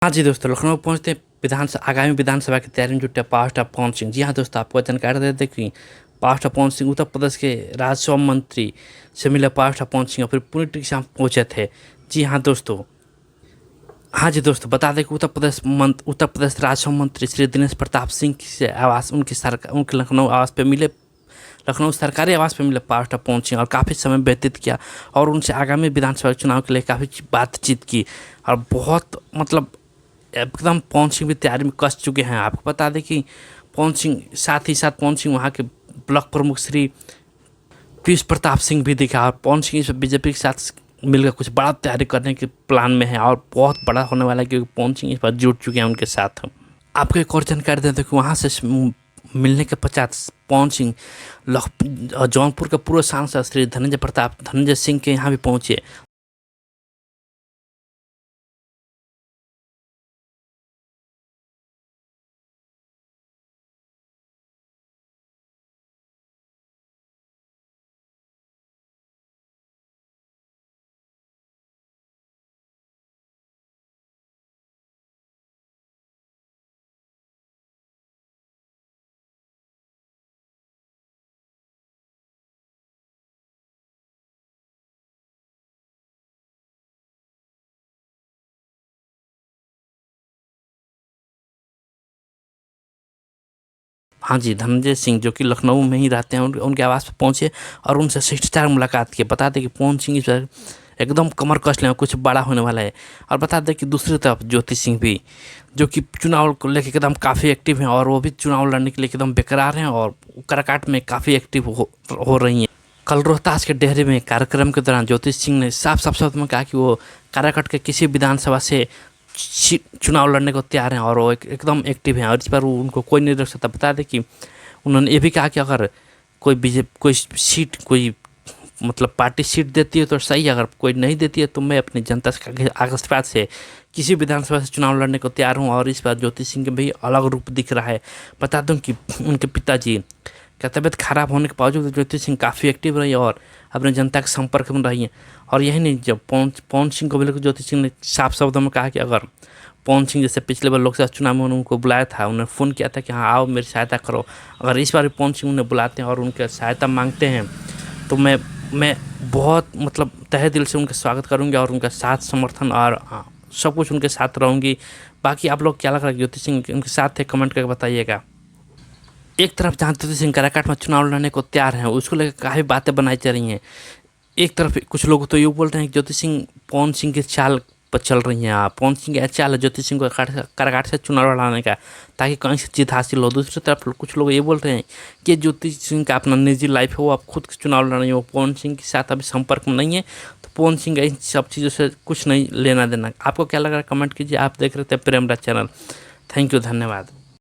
हाँ जी दोस्तों, लखनऊ पहुँचते आगामी विधानसभा की तैयारी में जुटे पावर स्टार पवन सिंह। जी हाँ दोस्तों, आपको जानकारी दे दें कि पावर स्टार पवन सिंह उत्तर प्रदेश के राजस्व मंत्री से मिले पावर स्टार पवन सिंह और फिर पूरी टीम के साथ पहुँचे थे। जी हाँ दोस्तों, बता दें कि उत्तर प्रदेश राजस्व मंत्री श्री दिनेश प्रताप सिंह से आवास उनके लखनऊ आवास पे मिले। लखनऊ सरकारी आवास पे मिले पावर स्टार पवन सिंह और काफ़ी समय व्यतीत किया और उनसे आगामी विधानसभा चुनाव के लिए काफ़ी बातचीत की और बहुत एकदम पवन सिंह भी तैयारी में कस चुके हैं। आपको बता दें कि पवन सिंह वहाँ के ब्लॉक प्रमुख श्री पीयूष प्रताप सिंह भी दिखा और पवन सिंह इस बीजेपी के साथ मिलकर कुछ बड़ा तैयारी करने के प्लान में है और बहुत बड़ा होने वाला है क्योंकि पवन सिंह इस बार जुड़ चुके हैं उनके साथ। आपको एक और जानकारी देते हैं कि वहाँ से मिलने के पश्चात पवन सिंह जौनपुर के पूर्व सांसद श्री धनंजय सिंह के यहाँ भी पहुँचे। हाँ जी, धनंजय सिंह जो कि लखनऊ में ही रहते हैं उनके आवास पर पहुँचे और उनसे शिष्टाचार मुलाकात की। बता दें कि पवन सिंह इस बार एकदम कमर कस लें, कुछ बड़ा होने वाला है। और बता दें कि दूसरी तरफ ज्योति सिंह भी जो कि चुनाव को लेकर एकदम काफ़ी एक्टिव हैं और वो भी चुनाव लड़ने के लिए एकदम बेकरार हैं और काराकाट में काफ़ी एक्टिव हो रही हैं। कल रोहतास के डेहरी में कार्यक्रम के दौरान ज्योति सिंह ने साफ शब्द में कहा कि वो काराकाट के किसी विधानसभा से चुनाव लड़ने को तैयार हैं और वो एकदम एक्टिव हैं और इस पर उनको कोई नहीं रोक सकता। बता दें कि उन्होंने ये भी कहा कि अगर कोई पार्टी सीट देती है तो सही, अगर कोई नहीं देती है तो मैं अपनी जनता के आशीर्वाद से किसी विधानसभा से चुनाव लड़ने को तैयार हूँ। और इस बार ज्योति सिंह के भी अलग रूप दिख रहा है। बता दूं कि उनके पिताजी का तबीयत खराब होने के बावजूद ज्योति सिंह काफ़ी एक्टिव रही और अपने जनता के संपर्क में रही हैं। और यही नहीं, जब पवन सिंह को भी लेकर ज्योति सिंह ने साफ शब्दों में कहा कि अगर पवन सिंह जैसे पिछले बार लोकसभा चुनाव में उनको बुलाया था, उन्हें फ़ोन किया था कि हाँ आओ मेरी सहायता करो, अगर इस बार भी पवन सिंह उन्हें बुलाते हैं और उनकी सहायता मांगते हैं तो मैं बहुत तहे दिल से उनका स्वागत करूँगी और उनका साथ समर्थन और सब कुछ उनके साथ रहूँगी। बाकी आप लोग क्या लग रहा है ज्योति सिंह उनके साथ थे, कमेंट करके बताइएगा। एक तरफ जहाँ ज्योति सिंह काराकाट में चुनाव लड़ने को तैयार हैं, उसको लेकर काफ़ी बातें बनाई जा रही हैं। एक तरफ कुछ लोग तो ये बोल रहे हैं कि ज्योति सिंह पवन सिंह की चाल पर चल रही हैं। पवन सिंह की चाल है ज्योति सिंह को काराकाट से चुनाव लड़ाने का ताकि कहीं से जीत हासिल हो। दूसरी तरफ कुछ लोग ये बोल रहे हैं कि ज्योति सिंह का अपना निजी लाइफ है, वो अब खुद चुनाव लड़ रही है, वो पवन सिंह के साथ अभी संपर्क में नहीं है, तो पवन सिंह का इन सब चीज़ों से कुछ नहीं लेना देना। आपको क्या लग रहा है कमेंट कीजिए। आप देख रहे थे प्रेमराज चैनल। थैंक यू, धन्यवाद।